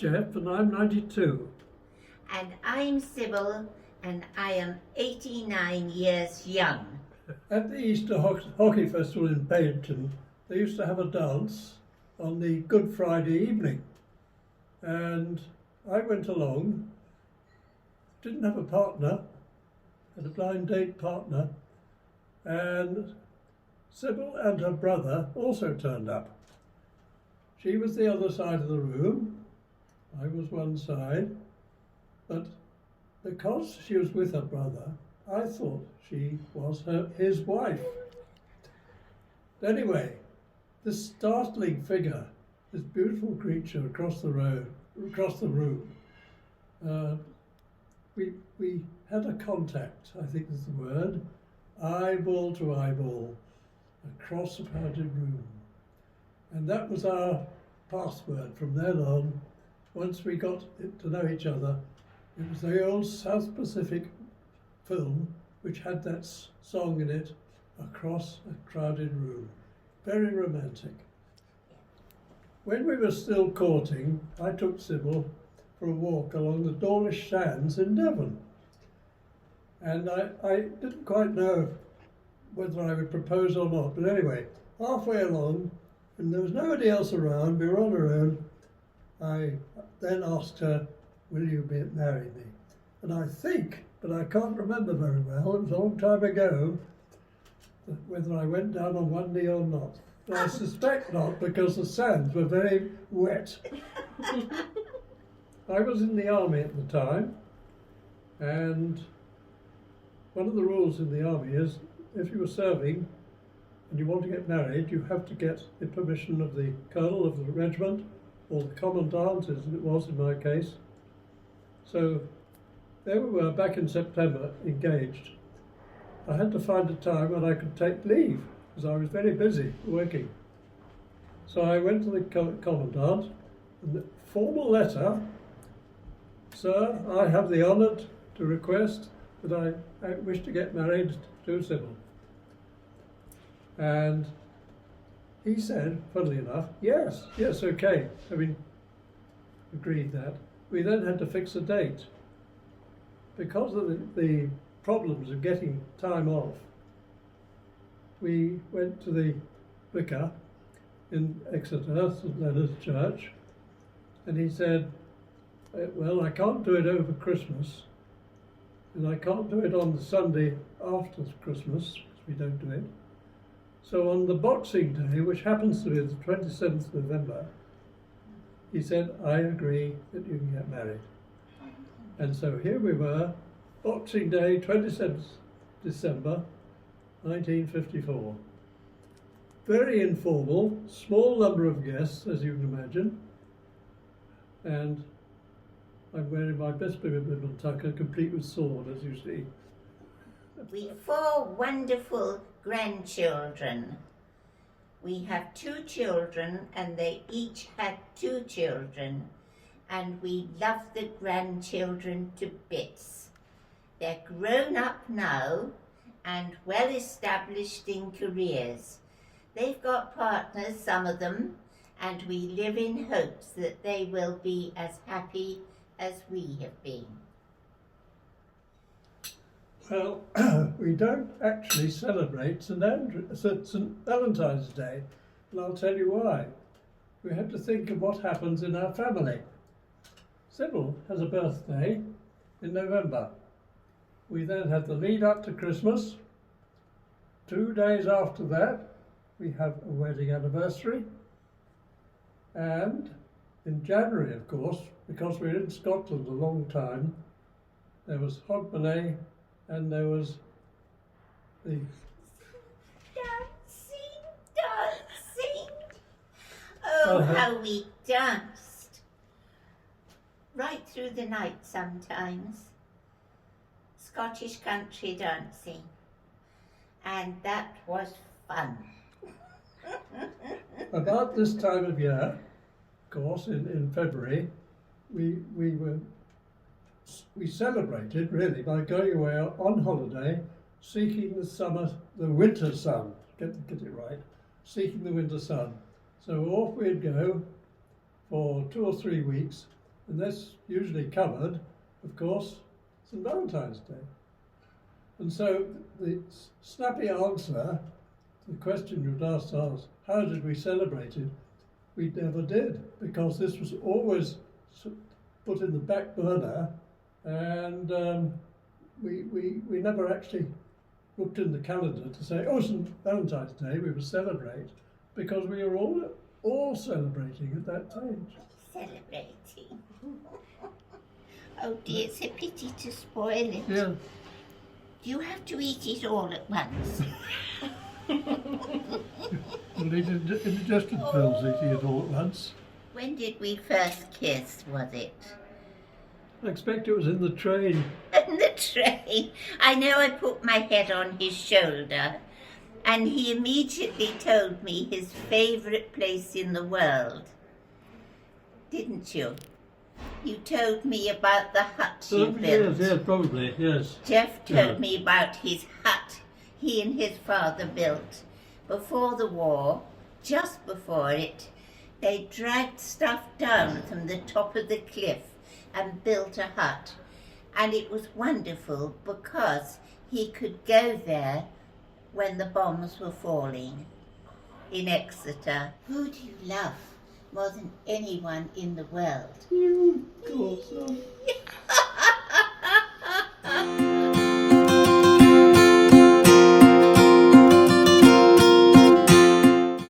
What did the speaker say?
Geoff and I'm 92. And I'm Sybil and I am 89 years young. At the Easter Hockey Festival in Paddington, they used to have a dance on the Good Friday evening. And I went along, didn't have a partner, had a blind date partner, and Sybil and her brother also turned up. She was the other side of the room, I was one side, but because she was with her brother, I thought she was his wife. Anyway, this startling figure, this beautiful creature across the room, we had a contact, I think is the word, eyeball to eyeball, across a crowded room. And that was our password from then on. Once we got to know each other, it was the old South Pacific film which had that song in it, Across a Crowded Room. Very romantic. When we were still courting, I took Sybil for a walk along the Dawlish Sands in Devon. And I didn't quite know whether I would propose or not, but anyway, halfway along, and there was nobody else around, we were on our own, I then asked her, will you marry me? And I think, but I can't remember very well, it was a long time ago, whether I went down on one knee or not. But I suspect not, because the sands were very wet. I was in the army at the time, and one of the rules in the army is if you were serving and you want to get married, you have to get the permission of the colonel of the regiment, or the commandant, as it was in my case. So there we were, back in September, engaged. I had to find a time when I could take leave, because I was very busy working. So I went to the commandant, and the formal letter, sir, I have the honour to request that I wish to get married to Sybil. And he said, funnily enough, yes, okay, having agreed that. We then had to fix a date. Because of the problems of getting time off, we went to the vicar in Exeter, St Leonard's Church, and he said, well, I can't do it over Christmas, and I can't do it on the Sunday after Christmas, because we don't do it. So on the Boxing Day, which happens to be the 27th of November, he said, I agree that you can get married. And so here we were, Boxing Day, 27th December, 1954. Very informal, small number of guests, as you can imagine. And I'm wearing my best ribbon tucker, complete with sword, as you see. We've 4 wonderful grandchildren. We have 2 children and they each had 2 children, and we love the grandchildren to bits. They're grown up now and well established in careers. They've got partners, some of them, and we live in hopes that they will be as happy as we have been. Well, we don't actually celebrate St Valentine's Day, and I'll tell you why. We have to think of what happens in our family. Sybil has a birthday in November. We then have the lead up to Christmas. 2 days after that, we have a wedding anniversary. And in January, of course, because we're in Scotland a long time, there was Hogmanay, and there was the dancing. Oh, how we danced. Right through the night sometimes. Scottish country dancing. And that was fun. About this time of year, of course, in February, we celebrated really by going away on holiday, seeking the winter sun. Get it right, seeking the winter sun. So off we'd go for 2 or 3 weeks, And this usually covered, of course, St. Valentine's Day. And so the snappy answer to the question you'd asked us, how did we celebrate it? We never did, because this was always put in the back burner, and we never actually looked in the calendar to say, oh, St. Valentine's Day, we will celebrate, because we were all celebrating at that time. Celebrating. Oh dear, it's a pity to spoil it. Yeah. Do you have to eat it all at once? Well, indigestion pills eating it all at once. When did we first kiss, was it? I expect it was in the train. In the train. I know I put my head on his shoulder, and he immediately told me his favourite place in the world. Didn't you? You told me about the hut you built. Yes, probably, yes. Geoff told me about his hut he and his father built. Before the war, just before it, they dragged stuff down from the top of the cliff and built a hut. And it was wonderful because he could go there when the bombs were falling in Exeter. Who do you love more than anyone in the world? You, of course.